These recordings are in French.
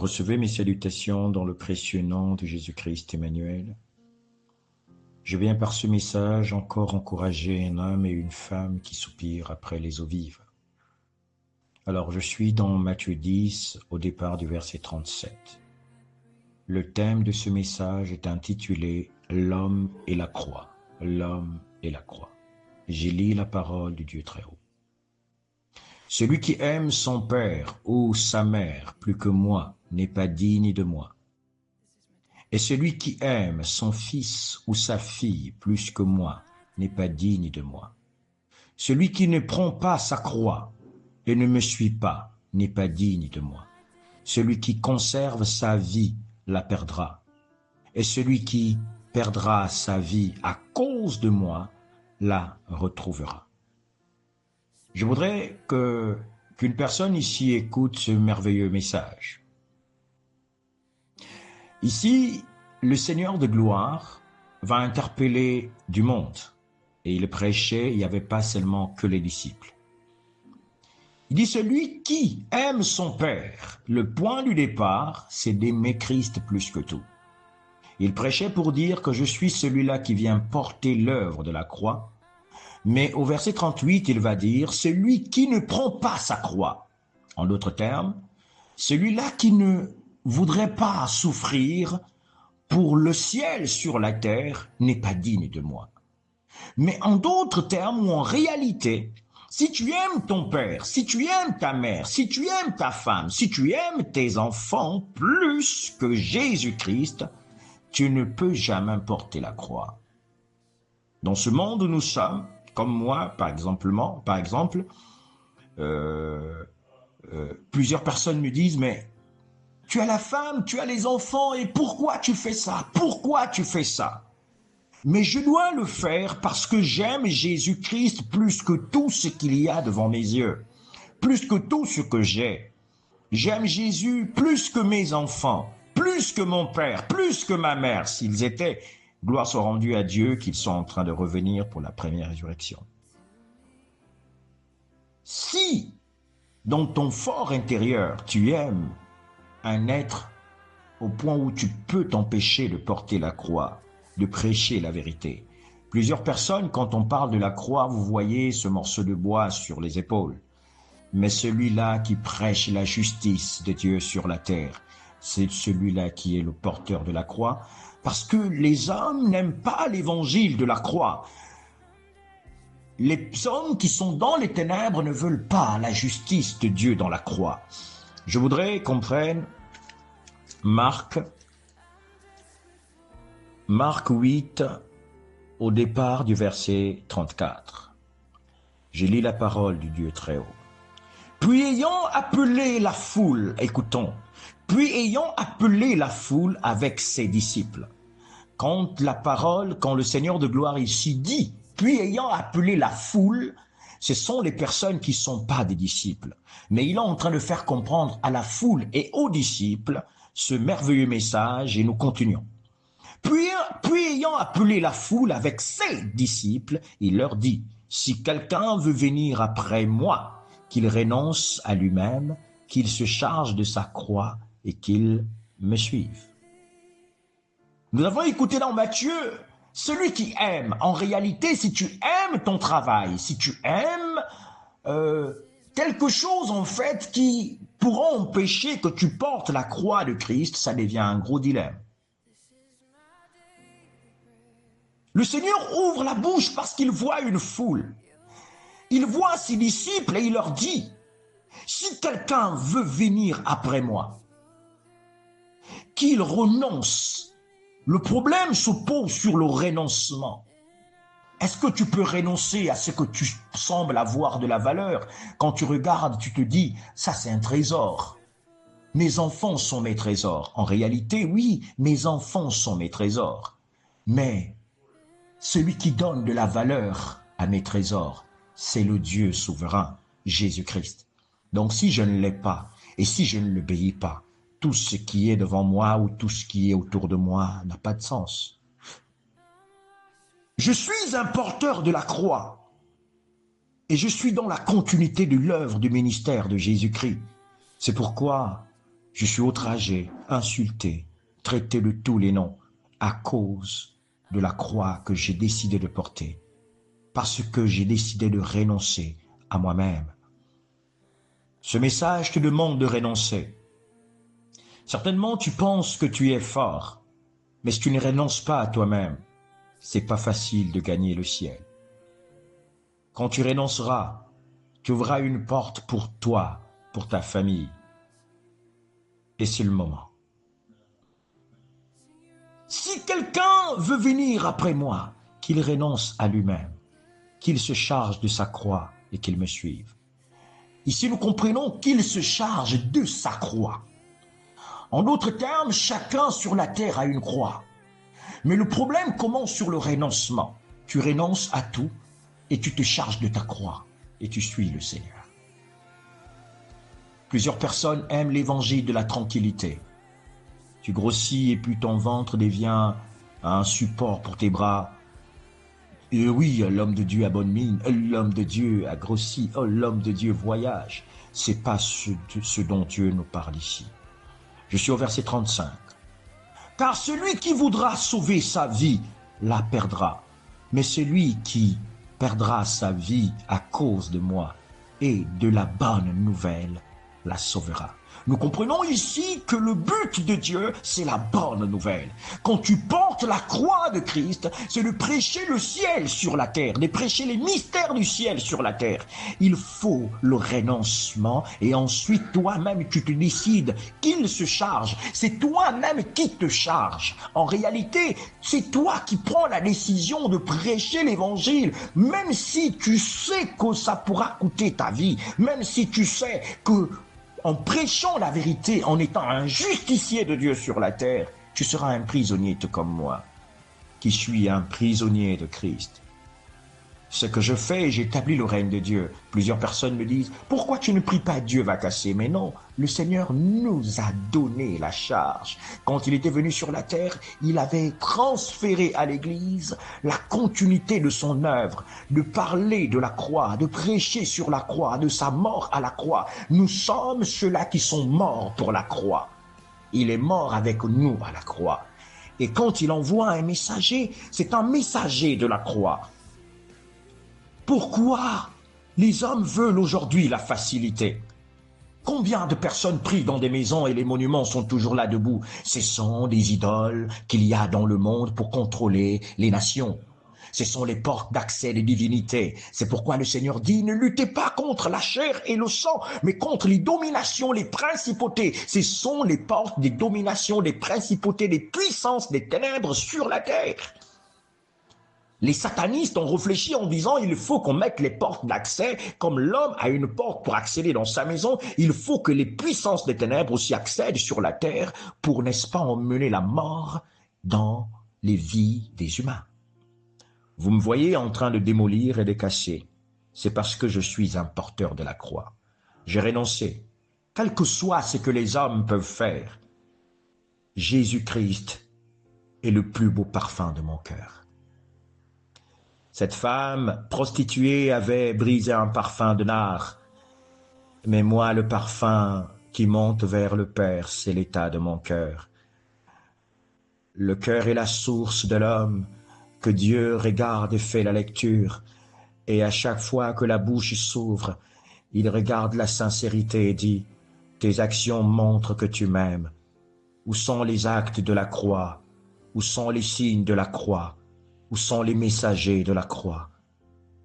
Recevez mes salutations dans le précieux nom de Jésus-Christ Emmanuel. Je viens par ce message encore encourager un homme et une femme qui soupirent après les eaux vives. Alors je suis dans Matthieu 10 au départ du verset 37. Le thème de ce message est intitulé « L'homme et la croix ». L'homme et la croix. J'y lis la parole du Dieu très haut. Celui qui aime son père ou sa mère plus que moi n'est pas digne de moi. Et celui qui aime son fils ou sa fille plus que moi n'est pas digne de moi. Celui qui ne prend pas sa croix et ne me suit pas n'est pas digne de moi. Celui qui conserve sa vie la perdra. Et celui qui perdra sa vie à cause de moi la retrouvera. Je voudrais qu'une personne ici écoute ce merveilleux message. Ici, le Seigneur de gloire va interpeller du monde. Et il prêchait, il n'y avait pas seulement que les disciples. Il dit, celui qui aime son Père, le point du départ, c'est d'aimer Christ plus que tout. Il prêchait pour dire que je suis celui-là qui vient porter l'œuvre de la croix. Mais au verset 38, il va dire, celui qui ne prend pas sa croix. En d'autres termes, celui-là qui ne voudrait pas souffrir pour le ciel sur la terre n'est pas digne de moi. Mais en d'autres termes ou en réalité, si tu aimes ton père, si tu aimes ta mère, si tu aimes ta femme, si tu aimes tes enfants plus que Jésus-Christ, tu ne peux jamais porter la croix. Dans ce monde où nous sommes, comme moi, par exemple, plusieurs personnes me disent, mais tu as la femme, tu as les enfants, et pourquoi tu fais ça? Pourquoi tu fais ça? Mais je dois le faire parce que j'aime Jésus-Christ plus que tout ce qu'il y a devant mes yeux, plus que tout ce que j'ai. J'aime Jésus plus que mes enfants, plus que mon père, plus que ma mère, s'ils étaient. Gloire soit rendue à Dieu qu'ils sont en train de revenir pour la première résurrection. Si, dans ton fort intérieur, tu aimes un être au point où tu peux t'empêcher de porter la croix, de prêcher la vérité. Plusieurs personnes, quand on parle de la croix, vous voyez ce morceau de bois sur les épaules. Mais celui-là qui prêche la justice de Dieu sur la terre, c'est celui-là qui est le porteur de la croix, parce que les hommes n'aiment pas l'évangile de la croix. Les hommes qui sont dans les ténèbres ne veulent pas la justice de Dieu dans la croix. Je voudrais qu'on prenne Marc 8, au départ du verset 34. Je lis la parole du Dieu très haut. Puis ayant appelé la foule, écoutons, puis ayant appelé la foule avec ses disciples. Quand le Seigneur de gloire ici dit, puis ayant appelé la foule, ce sont les personnes qui ne sont pas des disciples. Mais il est en train de faire comprendre à la foule et aux disciples ce merveilleux message et nous continuons. Puis ayant appelé la foule avec ses disciples, il leur dit, si quelqu'un veut venir après moi, qu'il renonce à lui-même, qu'il se charge de sa croix et qu'il me suive. Nous avons écouté dans Matthieu, celui qui aime, en réalité, si tu aimes ton travail, si tu aimes quelque chose en fait qui pourra empêcher que tu portes la croix de Christ, ça devient un gros dilemme. Le Seigneur ouvre la bouche parce qu'il voit une foule. Il voit ses disciples et il leur dit, si quelqu'un veut venir après moi, qu'il renonce. Le problème se pose sur le renoncement. Est-ce que tu peux renoncer à ce que tu sembles avoir de la valeur? Quand tu regardes, tu te dis, ça c'est un trésor. Mes enfants sont mes trésors. En réalité, oui, mes enfants sont mes trésors. Mais celui qui donne de la valeur à mes trésors, c'est le Dieu souverain, Jésus-Christ. Donc si je ne l'ai pas, et si je ne l'obéis pas, tout ce qui est devant moi ou tout ce qui est autour de moi n'a pas de sens. Je suis un porteur de la croix et je suis dans la continuité de l'œuvre du ministère de Jésus-Christ. C'est pourquoi Je suis outragé, insulté, traité de tous les noms à cause de la croix que j'ai décidé de porter, parce que j'ai décidé de renoncer à moi-même. Ce message te demande de renoncer. Certainement, tu penses que tu es fort, mais si tu ne renonces pas à toi-même, c'est pas facile de gagner le ciel. Quand tu renonceras, tu ouvriras une porte pour toi, pour ta famille. Et c'est le moment. Si quelqu'un veut venir après moi, qu'il renonce à lui-même, qu'il se charge de sa croix et qu'il me suive. Ici, nous comprenons qu'il se charge de sa croix. En d'autres termes, chacun sur la terre a une croix. Mais le problème commence sur le renoncement. Tu renonces à tout et tu te charges de ta croix et tu suis le Seigneur. Plusieurs personnes aiment l'évangile de la tranquillité. Tu grossis et puis ton ventre devient un support pour tes bras. Et oui, l'homme de Dieu a bonne mine, l'homme de Dieu a grossi, l'homme de Dieu voyage. C'est pas ce dont Dieu nous parle ici. Je suis au verset 35. Car celui qui voudra sauver sa vie la perdra. Mais celui qui perdra sa vie à cause de moi et de la bonne nouvelle la sauvera. Nous comprenons ici que le but de Dieu, c'est la bonne nouvelle. Quand tu portes la croix de Christ, c'est de prêcher le ciel sur la terre, de prêcher les mystères du ciel sur la terre. Il faut le renoncement et ensuite toi-même tu te décides qu'il se charge. C'est toi-même qui te charge. En réalité, c'est toi qui prends la décision de prêcher l'évangile, même si tu sais que ça pourra coûter ta vie, même si tu sais que en prêchant la vérité, en étant un justicier de Dieu sur la terre, tu seras un prisonnier tout comme moi, qui suis un prisonnier de Christ. Ce que je fais, j'établis le règne de Dieu. Plusieurs personnes me disent, pourquoi tu ne pries pas Dieu va casser? Mais non, le Seigneur nous a donné la charge. Quand il était venu sur la terre, il avait transféré à l'Église la continuité de son œuvre, de parler de la croix, de prêcher sur la croix, de sa mort à la croix. Nous sommes ceux-là qui sont morts pour la croix. Il est mort avec nous à la croix. Et quand il envoie un messager, c'est un messager de la croix. Pourquoi les hommes veulent aujourd'hui la facilité? Combien de personnes prient dans des maisons et les monuments sont toujours là debout? Ce sont des idoles qu'il y a dans le monde pour contrôler les nations. Ce sont les portes d'accès des divinités. C'est pourquoi le Seigneur dit, ne luttez pas contre la chair et le sang, mais contre les dominations, les principautés. Ce sont les portes des dominations, des principautés, des puissances, des ténèbres sur la terre. Les satanistes ont réfléchi en disant il faut qu'on mette les portes d'accès, comme l'homme a une porte pour accéder dans sa maison, il faut que les puissances des ténèbres aussi accèdent sur la terre pour, n'est-ce pas, emmener la mort dans les vies des humains. Vous me voyez en train de démolir et de casser, c'est parce que je suis un porteur de la croix. J'ai renoncé, quel que soit ce que les hommes peuvent faire. Jésus-Christ est le plus beau parfum de mon cœur. Cette femme prostituée avait brisé un parfum de nard. Mais moi, le parfum qui monte vers le Père, c'est l'état de mon cœur. Le cœur est la source de l'homme, que Dieu regarde et fait la lecture. Et à chaque fois que la bouche s'ouvre, il regarde la sincérité et dit, « Tes actions montrent que tu m'aimes. Où sont les actes de la croix? Où sont les signes de la croix? Où sont les messagers de la croix?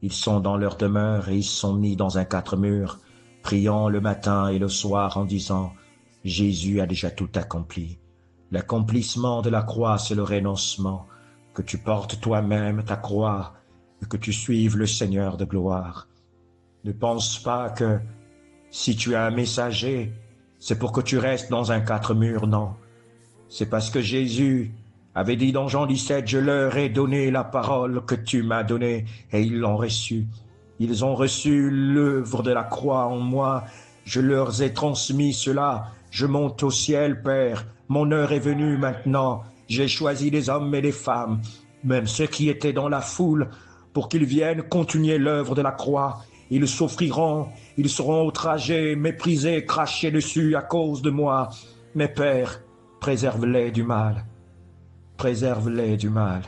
Ils sont dans leur demeure et ils sont mis dans un quatre murs, priant le matin et le soir en disant « Jésus a déjà tout accompli. » L'accomplissement de la croix, c'est le renoncement, que tu portes toi-même ta croix et que tu suives le Seigneur de gloire. Ne pense pas que si tu es un messager, c'est pour que tu restes dans un quatre murs, non. C'est parce que Jésus avait dit dans Jean 17, « Je leur ai donné la parole que tu m'as donnée, et ils l'ont reçue. Ils ont reçu l'œuvre de la croix en moi. Je leur ai transmis cela. Je monte au ciel, Père. Mon heure est venue maintenant. J'ai choisi des hommes et des femmes, même ceux qui étaient dans la foule, pour qu'ils viennent continuer l'œuvre de la croix. Ils souffriront, ils seront outragés, méprisés, crachés dessus à cause de moi. Mes pères, préserve-les du mal, préserve-les du mal.